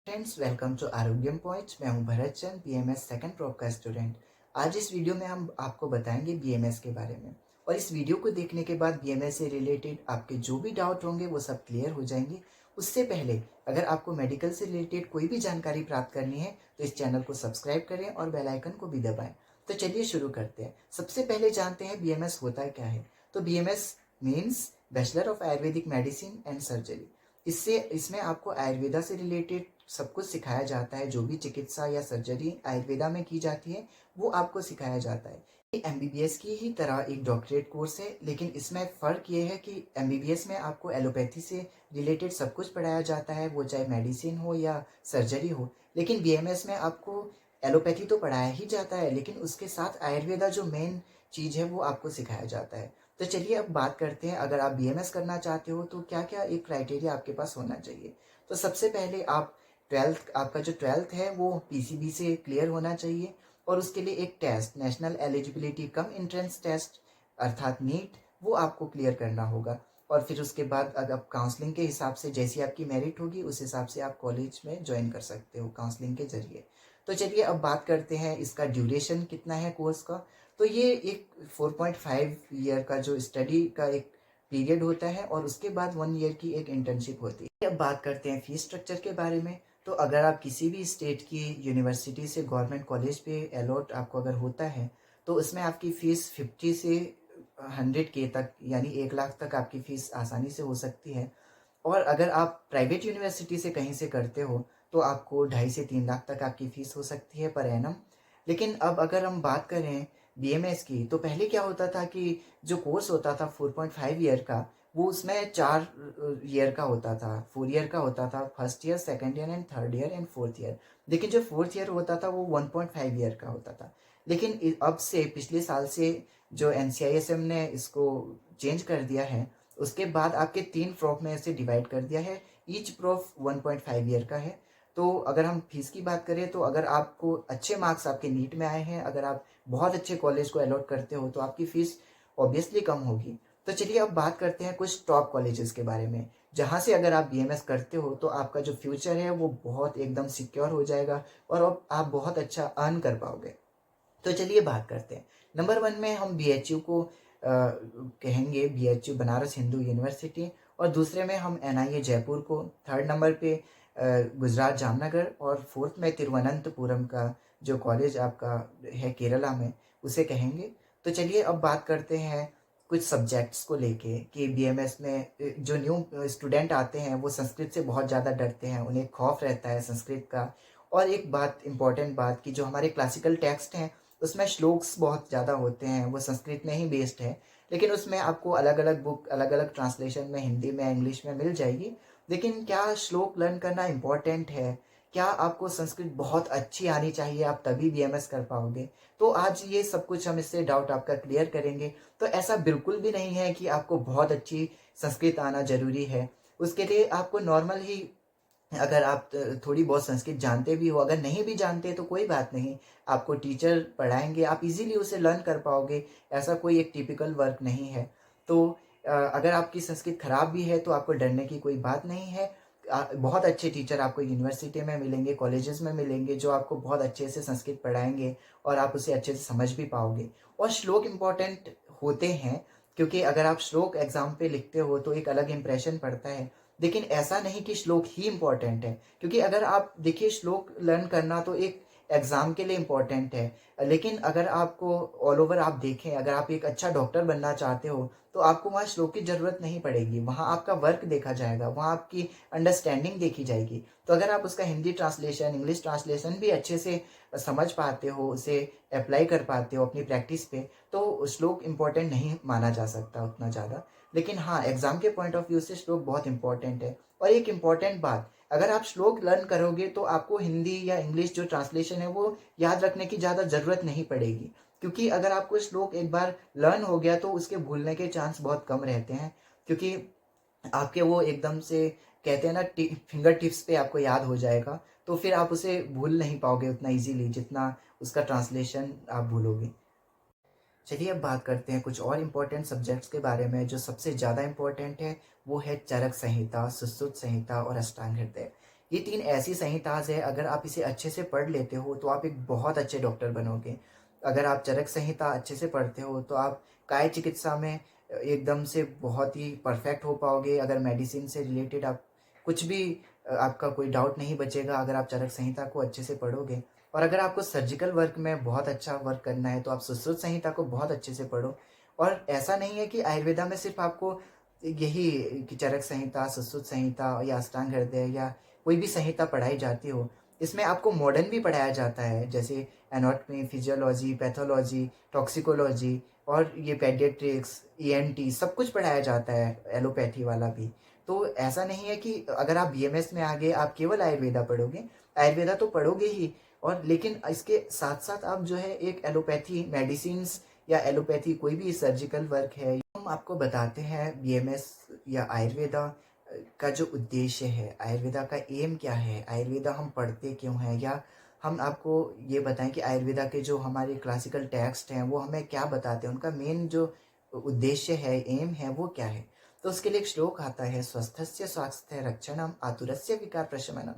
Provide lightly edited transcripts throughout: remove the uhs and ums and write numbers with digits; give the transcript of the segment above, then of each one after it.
Friends, welcome to Arogyam points. मैं हूं Bharat Chand, BMS second prof का स्टूडेंट। आज इस वीडियो में हम आपको बताएंगे बीएमएस के बारे में, और इस वीडियो को देखने के बाद बीएमएस से रिलेटेड आपके जो भी डाउट होंगे वो सब क्लियर हो जाएंगे। उससे पहले अगर आपको मेडिकल से रिलेटेड कोई भी जानकारी प्राप्त करनी है तो इस चैनल को सब्सक्राइब करें और बेल आइकन को भी दबाएं। तो चलिए शुरू करते हैं। सबसे पहले जानते हैं बीएमएस होता क्या है। तो BMS means bachelor of Ayurvedic medicine and surgery. इसमें आपको आयुर्वेदा से रिलेटेड सब कुछ सिखाया जाता है। जो भी चिकित्सा या सर्जरी आयुर्वेदा में की जाती है वो आपको सिखाया जाता है। ये एमबीबीएस की ही तरह एक डॉक्टरेट कोर्स है, लेकिन इसमें फ़र्क ये है कि एमबीबीएस में आपको एलोपैथी से रिलेटेड सब कुछ पढ़ाया जाता है, वो चाहे मेडिसिन हो या सर्जरी हो। लेकिन बीएमएस में आपको एलोपैथी तो पढ़ाया ही जाता है, लेकिन उसके साथ आयुर्वेदा जो मेन चीज़ है वो आपको सिखाया जाता है। तो चलिए अब बात करते हैं, अगर आप बीएमएस करना चाहते हो तो क्या क्या एक क्राइटेरिया आपके पास होना चाहिए। तो सबसे पहले आपका जो ट्वेल्थ है वो पीसीबी से क्लियर होना चाहिए, और उसके लिए एक test, national eligibility cum entrance test अर्थात नीट, वो आपको क्लियर करना होगा। और फिर उसके बाद अगर आप काउंसलिंग के हिसाब से जैसी आपकी मेरिट होगी उस हिसाब से आप कॉलेज में ज्वाइन कर सकते हो काउंसलिंग के जरिए। तो चलिए अब बात करते हैं इसका ड्यूरेशन कितना है कोर्स का। तो ये एक 4.5 ईयर का जो स्टडी का एक पीरियड होता है, और उसके बाद 1 ईयर की एक इंटर्नशिप होती है। अब बात करते हैं फीस स्ट्रक्चर के बारे में। तो अगर आप किसी भी स्टेट की यूनिवर्सिटी से गवर्नमेंट कॉलेज पे अलॉट आपको अगर होता है तो उसमें आपकी फ़ीस 50 से 100K तक यानी 1 लाख तक आपकी फ़ीस आसानी से हो सकती है। और अगर आप प्राइवेट यूनिवर्सिटी से कहीं से करते हो तो आपको 2.5 से 3 लाख तक आपकी फ़ीस हो सकती है पर एनम। लेकिन अब अगर हम बात करें बीएमएस की, तो पहले क्या होता था कि जो कोर्स होता था 4.5 ईयर का, वो उसमें 4 ईयर का होता था, 4 ईयर का होता था, first year, second year and third year and fourth year. लेकिन जो फोर्थ ईयर होता था वो 1.5 ईयर का होता था। लेकिन अब से पिछले साल से जो एनसीआईएसएम ने इसको चेंज कर दिया है, उसके बाद आपके 3 प्रोफ में ऐसे डिवाइड कर दिया है। ईच प्रोफ 1.5 ईयर का है। तो अगर हम फीस की बात करें तो अगर आपको अच्छे मार्क्स आपके नीट में आए हैं, अगर आप बहुत अच्छे कॉलेज को अलॉट करते हो तो आपकी फ़ीस ऑब्वियसली कम होगी। तो चलिए अब बात करते हैं कुछ टॉप कॉलेजेस के बारे में, जहाँ से अगर आप बीएमएस करते हो तो आपका जो फ्यूचर है वो बहुत एकदम सिक्योर हो जाएगा, और अब आप बहुत अच्छा अर्न कर पाओगे। तो चलिए बात करते हैं। नंबर 1 में हम बीएचयू को कहेंगे, बीएचयू बनारस हिंदू यूनिवर्सिटी। और दूसरे में हम एनआईए जयपुर को, थर्ड नंबर पे गुजरात जामनगर, और फोर्थ में तिरुवनंतपुरम का जो कॉलेज आपका है केरला में, उसे कहेंगे। तो चलिए अब बात करते हैं कुछ सब्जेक्ट्स को लेके कि बीएमएस में जो न्यू स्टूडेंट आते हैं वो संस्कृत से बहुत ज़्यादा डरते हैं, उन्हें खौफ रहता है संस्कृत का। और एक बात, इम्पॉर्टेंट बात, कि जो हमारे क्लासिकल टेक्स्ट हैं उसमें श्लोक्स बहुत ज़्यादा होते हैं, वो संस्कृत में ही बेस्ड है। लेकिन उसमें आपको अलग अलग बुक, अलग अलग ट्रांसलेशन में हिंदी में, इंग्लिश में मिल जाएगी। लेकिन क्या श्लोक लर्न करना इम्पॉर्टेंट है? क्या आपको संस्कृत बहुत अच्छी आनी चाहिए आप तभी बीएमएस कर पाओगे? तो आज ये सब कुछ हम इससे डाउट आपका क्लियर करेंगे। तो ऐसा बिल्कुल भी नहीं है कि आपको बहुत अच्छी संस्कृत आना ज़रूरी है। उसके लिए आपको नॉर्मल ही, अगर आप थोड़ी बहुत संस्कृत जानते भी हो, अगर नहीं भी जानते तो कोई बात नहीं, आपको टीचर पढ़ाएंगे, आप इजीली उसे लर्न कर पाओगे। ऐसा कोई एक टिपिकल वर्क नहीं है। तो अगर आपकी संस्कृत खराब भी है तो आपको डरने की कोई बात नहीं है। बहुत अच्छे टीचर आपको यूनिवर्सिटी में मिलेंगे, कॉलेजेस में मिलेंगे, जो आपको बहुत अच्छे से संस्कृत पढ़ाएंगे और आप उसे अच्छे से समझ भी पाओगे। और श्लोक इम्पॉर्टेंट होते हैं, क्योंकि अगर आप श्लोक एग्जाम पे लिखते हो तो एक अलग इंप्रेशन पड़ता है। लेकिन ऐसा नहीं कि श्लोक ही इम्पॉर्टेंट है, क्योंकि अगर आप देखिए, श्लोक लर्न करना तो एक एग्जाम के लिए इम्पॉर्टेंट है। लेकिन अगर आपको ऑल ओवर आप देखें, अगर आप एक अच्छा डॉक्टर बनना चाहते हो तो आपको वहाँ श्लोक की ज़रूरत नहीं पड़ेगी, वहाँ आपका वर्क देखा जाएगा, वहाँ आपकी अंडरस्टैंडिंग देखी जाएगी। तो अगर आप उसका हिंदी ट्रांसलेशन, इंग्लिश ट्रांसलेशन भी अच्छे से समझ पाते हो, उसे अप्लाई कर पाते हो अपनी प्रैक्टिस पे, तो श्लोक इम्पॉर्टेंट नहीं माना जा सकता उतना ज़्यादा। लेकिन हाँ, एग्जाम के पॉइंट ऑफ व्यू से श्लोक बहुत इंपॉर्टेंट है। और एक इम्पॉर्टेंट बात, अगर आप श्लोक लर्न करोगे तो आपको हिंदी या इंग्लिश जो ट्रांसलेशन है वो याद रखने की ज़्यादा ज़रूरत नहीं पड़ेगी, क्योंकि अगर आपको श्लोक एक बार लर्न हो गया तो उसके भूलने के चांस बहुत कम रहते हैं। क्योंकि आपके वो एकदम से, कहते हैं ना, फिंगर टिप्स पे आपको याद हो जाएगा, तो फिर आप उसे भूल नहीं पाओगे उतना इजीली जितना उसका ट्रांसलेशन आप भूलोगे। चलिए अब बात करते हैं कुछ और इम्पोर्टेंट सब्जेक्ट्स के बारे में। जो सबसे ज़्यादा इम्पोर्टेंट है वो है चरक संहिता, सुश्रुत संहिता और अष्टांग हृदय। ये 3 ऐसी संहिताएँ हैं, अगर आप इसे अच्छे से पढ़ लेते हो तो आप एक बहुत अच्छे डॉक्टर बनोगे। अगर आप चरक संहिता अच्छे से पढ़ते हो तो आप काय चिकित्सा में एकदम से बहुत ही परफेक्ट हो पाओगे। अगर मेडिसिन से रिलेटेड आप कुछ भी आपका कोई डाउट नहीं बचेगा अगर आप चरक संहिता को अच्छे से पढ़ोगे। और अगर आपको सर्जिकल वर्क में बहुत अच्छा वर्क करना है तो आप सुश्रुत संहिता को बहुत अच्छे से पढ़ो। और ऐसा नहीं है कि आयुर्वेदा में सिर्फ़ आपको यही कि चरक संहिता, सुश्रुत संहिता या अष्टांग हृदय या कोई भी संहिता पढ़ाई जाती हो। इसमें आपको मॉडर्न भी पढ़ाया जाता है, जैसे एनाटॉमी, फिजियोलॉजी, पैथोलॉजी, टॉक्सिकोलॉजी और ये पेडियाट्रिक्स, ईएनटी सब कुछ पढ़ाया जाता है, एलोपैथी वाला भी। तो ऐसा नहीं है कि अगर आप बीएमएस में आ गए, आप केवल आयुर्वेदा पढ़ोगे। आयुर्वेदा तो पढ़ोगे ही, और लेकिन इसके साथ-साथ आप जो है एक एलोपैथी मेडिसिन्स या एलोपैथी कोई भी सर्जिकल वर्क है, हम आपको बताते हैं बीएमएस या आयुर्वेदा का जो उद्देश्य है, आयुर्वेदा का एम क्या है, आयुर्वेदा हम पढ़ते क्यों हैं, या हम आपको ये बताएँ कि आयुर्वेदा के जो हमारे क्लासिकल टेक्स्ट हैं, वो हमें क्या बताते हैं, उनका मेन जो उद्देश्य है, एम है, वो क्या है। तो उसके लिए एक श्लोक आता है, स्वस्थस्य स्वास्थ्य रक्षणम आतुरस्य विकार प्रशमनम।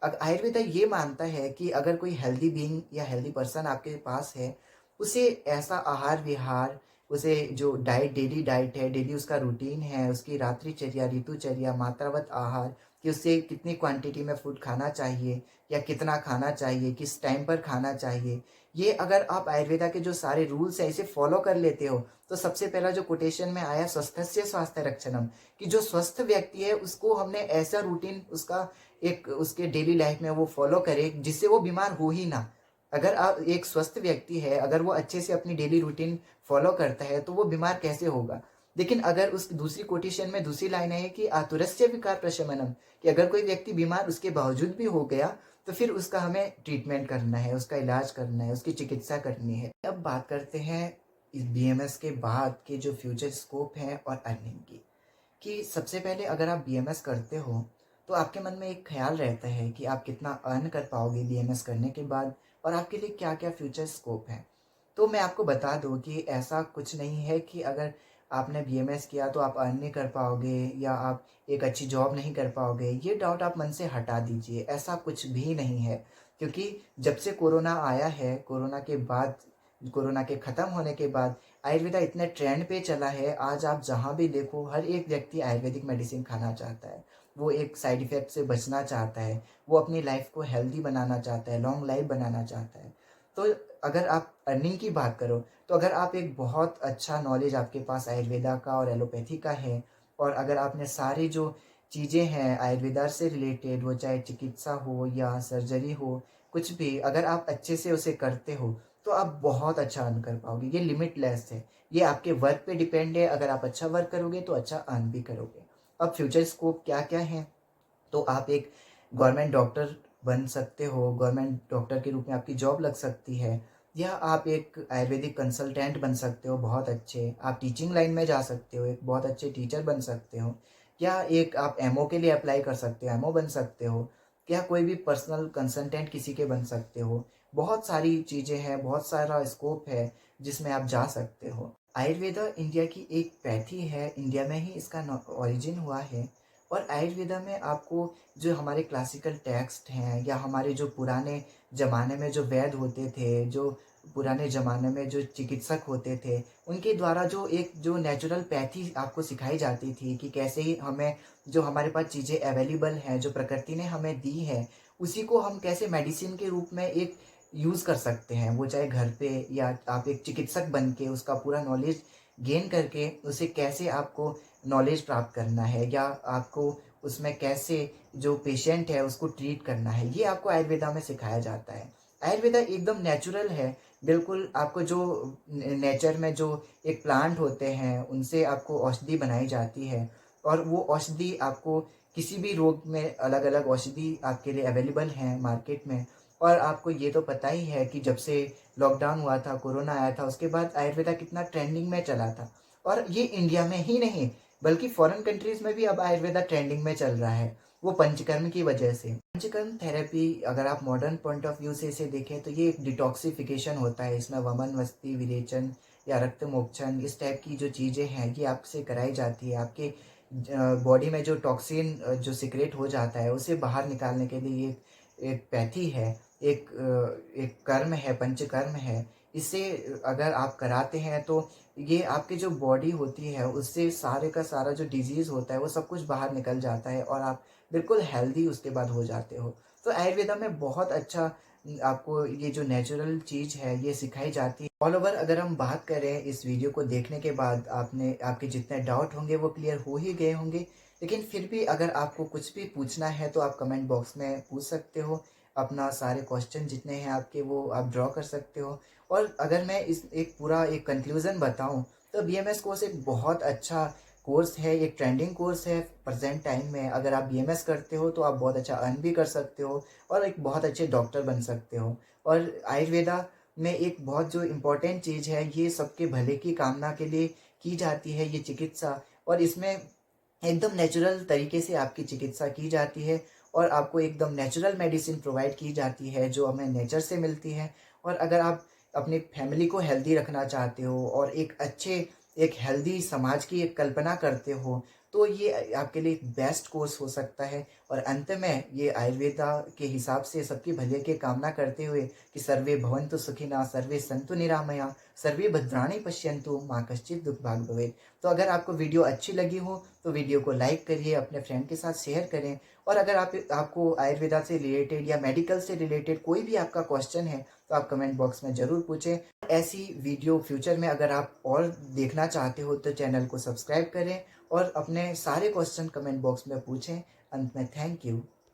आयुर्वेदा ये मानता है कि अगर कोई हेल्दी बीइंग या हेल्दी पर्सन आपके पास है, उसे ऐसा आहार विहार, उसे जो डाइट, डेली डाइट है, डेली उसका रूटीन है, उसकी रात्रिचर्या, ऋतुचर्या, मात्रावत आहार, कि उसे कितनी क्वांटिटी में फूड खाना चाहिए या कितना खाना चाहिए, किस टाइम पर खाना चाहिए। ये अगर आप आयुर्वेदा के जो सारे रूल्स हैं इसे फॉलो कर लेते हो, तो सबसे पहला जो कोटेशन में आया स्वस्थस्य स्वास्थ्य रक्षणम, कि जो स्वस्थ व्यक्ति है उसको हमने ऐसा रूटीन उसका एक उसके डेली लाइफ में वो फॉलो करे जिससे वो बीमार हो ही ना। अगर आप एक स्वस्थ व्यक्ति है, अगर वो अच्छे से अपनी डेली रूटीन फॉलो करता है तो वो बीमार कैसे होगा। लेकिन अगर उस दूसरी कोटेशन में दूसरी लाइन है कि आतुरस्य विकार प्रशमनम, कि अगर कोई व्यक्ति बीमार उसके बावजूद भी हो गया तो फिर उसका हमें ट्रीटमेंट करना है, उसका इलाज करना है, उसकी चिकित्सा करनी है। अब बात करते हैं इस बीएमएस के बाद के जो फ्यूचर स्कोप हैं और अर्निंग की। कि सबसे पहले अगर आप बीएमएस करते हो तो आपके मन में एक ख्याल रहता है कि आप कितना अर्न कर पाओगे बीएमएस करने के बाद, और आपके लिए क्या क्या फ्यूचर स्कोप है। तो मैं आपको बता दूं कि ऐसा कुछ नहीं है कि अगर आपने बीएमएस किया तो आप अर्न नहीं कर पाओगे या आप एक अच्छी जॉब नहीं कर पाओगे। ये डाउट आप मन से हटा दीजिए, ऐसा कुछ भी नहीं है। क्योंकि जब से कोरोना आया है, कोरोना के बाद, कोरोना के ख़त्म होने के बाद आयुर्वेदा इतने ट्रेंड पे चला है। आज आप जहाँ भी देखो हर एक व्यक्ति आयुर्वेदिक मेडिसिन खाना चाहता है। वो एक साइड इफ़ेक्ट से बचना चाहता है, वो अपनी लाइफ को हेल्दी बनाना चाहता है, लॉन्ग लाइफ बनाना चाहता है। तो अगर आप अर्निंग की बात करो, तो अगर आप एक बहुत अच्छा नॉलेज आपके पास आयुर्वेदा का और एलोपैथी का है, और अगर आपने सारी जो चीज़ें हैं आयुर्वेदा से रिलेटेड, वो चाहे चिकित्सा हो या सर्जरी हो, कुछ भी अगर आप अच्छे से उसे करते हो तो आप बहुत अच्छा अर्न कर पाओगे। ये लिमिटलेस है। ये आपके वर्क पे डिपेंड है, अगर आप अच्छा वर्क करोगे तो अच्छा अर्न भी करोगे। अब फ्यूचर स्कोप क्या-क्या हैं? तो आप एक गवर्नमेंट डॉक्टर बन सकते हो, गवर्नमेंट डॉक्टर के रूप में आपकी जॉब लग सकती है, या आप एक आयुर्वेदिक कंसल्टेंट बन सकते हो बहुत अच्छे, आप टीचिंग लाइन में जा सकते हो, एक बहुत अच्छे टीचर बन सकते हो, या एक आप एमओ के लिए अप्लाई कर सकते हो, एमओ बन सकते हो, या कोई भी पर्सनल कंसल्टेंट किसी के बन सकते हो। बहुत सारी चीज़ें हैं, बहुत सारा स्कोप है जिसमें आप जा सकते हो। आयुर्वेदा इंडिया की एक पैथी है, इंडिया में ही इसका ओरिजिन हुआ है। और आयुर्वेदा में आपको जो हमारे क्लासिकल टेक्स्ट हैं या हमारे जो पुराने ज़माने में जो वैद्य होते थे, जो पुराने ज़माने में जो चिकित्सक होते थे, उनके द्वारा जो एक जो नेचुरल पैथी आपको सिखाई जाती थी कि कैसे ही हमें जो हमारे पास चीज़ें अवेलेबल हैं, जो प्रकृति ने हमें दी है, उसी को हम कैसे मेडिसिन के रूप में एक यूज़ कर सकते हैं। वो चाहे घर पे या आप एक चिकित्सक बन के उसका पूरा नॉलेज गेन करके उसे कैसे आपको नॉलेज प्राप्त करना है, या आपको उसमें कैसे जो पेशेंट है उसको ट्रीट करना है, ये आपको आयुर्वेदा में सिखाया जाता है। आयुर्वेदा एकदम नेचुरल है, बिल्कुल आपको जो नेचर में जो एक प्लांट होते हैं उनसे आपको औषधि बनाई जाती है, और वो औषधि आपको किसी भी रोग में अलग अलग औषधि आपके लिए अवेलेबल हैं मार्केट में। और आपको ये तो पता ही है कि जब से लॉकडाउन हुआ था, कोरोना आया था, उसके बाद आयुर्वेदा कितना ट्रेंडिंग में चला था। और ये इंडिया में ही नहीं बल्कि फॉरेन कंट्रीज में भी अब आयुर्वेदा ट्रेंडिंग में चल रहा है, वो पंचकर्म की वजह से। पंचकर्म थेरेपी अगर आप मॉडर्न पॉइंट ऑफ व्यू से इसे देखें तो ये एक डिटॉक्सिफिकेशन होता है। इसमें वमन, वस्ती, विरेचन या रक्त मोक्षण, इस टाइप की जो चीज़ें हैं ये आपसे कराई जाती है। आपके बॉडी में जो टॉक्सिन जो सीक्रेट हो जाता है उसे बाहर निकालने के लिए एक पैथी है, एक कर्म है, पंचकर्म है। इसे अगर आप कराते हैं तो ये आपकी जो बॉडी होती है उससे सारे का सारा जो डिजीज़ होता है वो सब कुछ बाहर निकल जाता है और आप बिल्कुल हेल्दी उसके बाद हो जाते हो। तो आयुर्वेदा में बहुत अच्छा आपको ये जो नेचुरल चीज़ है ये सिखाई जाती है। ऑल ओवर अगर हम बात करें इस वीडियो को देखने के बाद आपके जितने डाउट होंगे वो क्लियर हो ही गए होंगे। लेकिन फिर भी अगर आपको कुछ भी पूछना है तो आप कमेंट बॉक्स में पूछ सकते हो। अपना सारे क्वेश्चन जितने हैं आपके वो आप ड्रॉ कर सकते हो। और अगर मैं इस एक पूरा एक कंक्लूज़न बताऊं तो बीएमएस कोर्स एक बहुत अच्छा कोर्स है, एक ट्रेंडिंग कोर्स है प्रेजेंट टाइम में। अगर आप बीएमएस करते हो तो आप बहुत अच्छा अर्न भी कर सकते हो और एक बहुत अच्छे डॉक्टर बन सकते हो। और आयुर्वेदा में एक बहुत जो इम्पोर्टेंट चीज़ है ये सबके भले की कामना के लिए की जाती है ये चिकित्सा। और इसमें एकदम नेचुरल तरीके से आपकी चिकित्सा की जाती है और आपको एकदम नेचुरल मेडिसिन प्रोवाइड की जाती है जो हमें नेचर से मिलती है। और अगर आप अपनी फैमिली को हेल्दी रखना चाहते हो और एक हेल्दी समाज की एक कल्पना करते हो तो ये आपके लिए एक बेस्ट कोर्स हो सकता है। और अंत में ये आयुर्वेदा के हिसाब से सबकी भले की कामना करते हुए कि सर्वे भवन्तु सुखिनः, सर्वे सन्तु निरामया, सर्वे भद्राणि पश्यन्तु, मा कश्चित् दुःखभाग् भवेत्। तो अगर आपको वीडियो अच्छी लगी हो तो वीडियो को लाइक करिए, अपने फ्रेंड के साथ शेयर करें। और अगर आपको आयुर्वेदा से रिलेटेड या मेडिकल से रिलेटेड कोई भी आपका क्वेश्चन है तो आप कमेंट बॉक्स में ज़रूर पूछें। ऐसी वीडियो फ्यूचर में अगर आप और देखना चाहते हो तो चैनल को सब्सक्राइब करें और अपने सारे क्वेश्चन कमेंट बॉक्स में पूछें। अंत में थैंक यू।